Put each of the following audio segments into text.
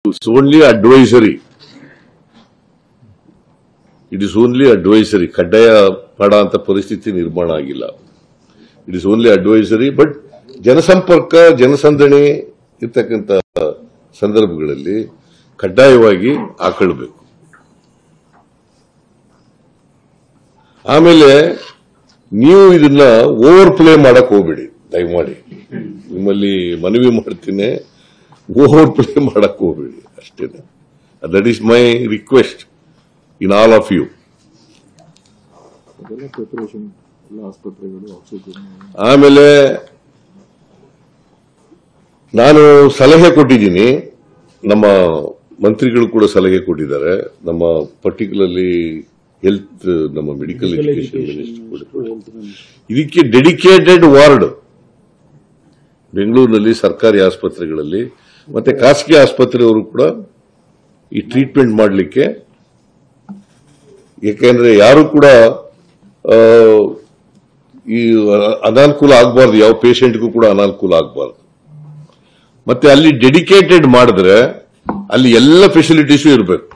It's only advisory. It is only advisory. ಕಡ್ಡಾಯ ಮಾಡಂತ ಪರಿಸ್ಥಿತಿ ನಿರ್ಮಾಣ ಆಗಿಲ್ಲ. It is only advisory, but ಜನಸಂಪರ್ಕ ಜನಸಂದಣಿ ಇರತಕ್ಕಂತ ಸಂದರ್ಭಗಳಲ್ಲಿ ಕಡ್ಡಾಯವಾಗಿ ಹಾಕೊಳ್ಳಬೇಕು. ಆಮೇಲೆ ನೀವು ಇದನ್ನ ಓವರ್ ಪ್ಲೇ ಮಾಡಕ್ ಹೋಗ್ಬೇಡಿ, ದಯಮಾಡಿ ನಿಮ್ಮಲ್ಲಿ ಮನವಿ ಮಾಡ್ತೀನಿ. ಓವರ್ ಪ್ಲೇ ಮಾಡಕ್ ಹೋಗ್ಬೇಡಿ ಅಷ್ಟೇ. That is my request in all of you. ಆಮೇಲೆ ನಾನು ಸಲಹೆ ಕೊಟ್ಟಿದ್ದೀನಿ, ನಮ್ಮ ಮಂತ್ರಿಗಳು ಕೂಡ ಸಲಹೆ ಕೊಟ್ಟಿದ್ದಾರೆ. ನಮ್ಮ ಪರ್ಟಿಕ್ಯುಲರ್ಲಿ ಹೆಲ್ತ್, ನಮ್ಮ ಮೆಡಿಕಲ್ ಎಜುಕೇಶನ್ ಮಿನಿಸ್ಟರ್ ಇದಕ್ಕೆ ಡೆಡಿಕೇಟೆಡ್ ವಾರ್ಡ್ ಬೆಂಗಳೂರಿನಲ್ಲಿ ಸರ್ಕಾರಿ ಆಸ್ಪತ್ರೆಗಳಲ್ಲಿ ಮತ್ತೆ ಖಾಸಗಿ ಆಸ್ಪತ್ರೆಯವರು ಕೂಡ ಈ ಟ್ರೀಟ್ಮೆಂಟ್ ಮಾಡಲಿಕ್ಕೆ, ಯಾಕೆಂದ್ರೆ ಯಾರು ಕೂಡ ಈ ಅನಾನುಕೂಲ ಆಗಬಾರ್ದು, ಯಾವ ಪೇಷಂಟ್ಗೂ ಕೂಡ ಅನಾನುಕೂಲ ಆಗಬಾರ್ದು. ಮತ್ತೆ ಅಲ್ಲಿ ಡೆಡಿಕೇಟೆಡ್ ಮಾಡಿದ್ರೆ ಅಲ್ಲಿ ಎಲ್ಲ ಫೆಸಿಲಿಟೀಸು ಇರಬೇಕು.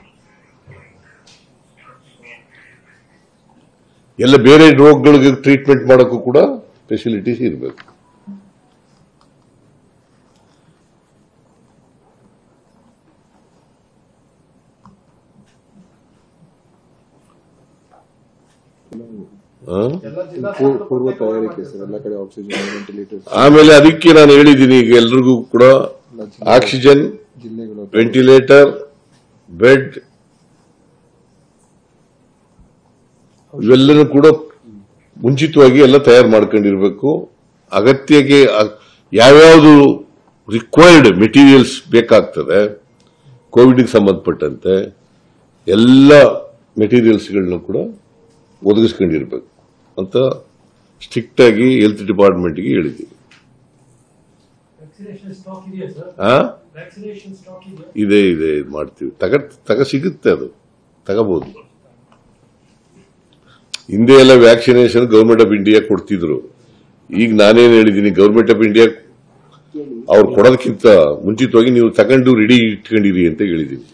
ಎಲ್ಲ ಬೇರೆ ರೋಗಗಳಿಗೆ ಟ್ರೀಟ್ಮೆಂಟ್ ಮಾಡೋಕ್ಕೂ ಕೂಡ ಫೆಸಿಲಿಟೀಸ್ ಇರಬೇಕು. ಪೂರ್ವ ತಯಾರಿಕೆ ಸರ್, ಎಲ್ಲ ಕಡೆ ಆಕ್ಸಿಜನ್, ವೆಂಟಿಲೇಟರ್ಸ್. ಆಮೇಲೆ ಅದಕ್ಕೆ ನಾನು ಹೇಳಿದ್ದೀನಿ, ಈಗ ಎಲ್ರಿಗೂ ಕೂಡ ಆಕ್ಸಿಜನ್, ವೆಂಟಿಲೇಟರ್, ಬೆಡ್ ಇವೆಲ್ಲನೂ ಕೂಡ ಮುಂಚಿತವಾಗಿ ಎಲ್ಲ ತಯಾರು ಮಾಡ್ಕೊಂಡಿರ್ಬೇಕು. ಅಗತ್ಯಕ್ಕೆ ಯಾವ್ಯಾವುದು ರಿಕ್ವೈರ್ಡ್ ಮೆಟೀರಿಯಲ್ಸ್ ಬೇಕಾಗ್ತದೆ ಕೋವಿಡ್ಗೆ ಸಂಬಂಧಪಟ್ಟಂತೆ ಎಲ್ಲ ಮೆಟೀರಿಯಲ್ಸ್ಗಳನ್ನ ಕೂಡ ಒದಗಿಸ್ಕೊಂಡಿರ್ಬೇಕು ಅಂತ ಸ್ಟ್ರಿಕ್ಟ್ ಆಗಿ ಹೆಲ್ತ್ ಡಿಪಾರ್ಟ್ಮೆಂಟ್ಗೆ ಹೇಳಿದ್ದೀವಿ. ಇದೆ ಇದೆ ಮಾಡ್ತೀವಿ, ಸಿಗುತ್ತೆ, ಅದು ತಗೋಬಹುದು. ಹಿಂದೆ ಎಲ್ಲ ವ್ಯಾಕ್ಸಿನೇಷನ್ ಗವರ್ಮೆಂಟ್ ಆಫ್ ಇಂಡಿಯಾ ಕೊಡ್ತಿದ್ರು. ಈಗ ನಾನೇನು ಹೇಳಿದ್ದೀನಿ, ಗವರ್ಮೆಂಟ್ ಆಫ್ ಇಂಡಿಯಾ ಅವ್ರು ಕೊಡೋದಕ್ಕಿಂತ ಮುಂಚಿತವಾಗಿ ನೀವು ತಗೊಂಡು ರೆಡಿ ಇಟ್ಕೊಂಡಿರಿ ಅಂತ ಹೇಳಿದ್ದೀನಿ.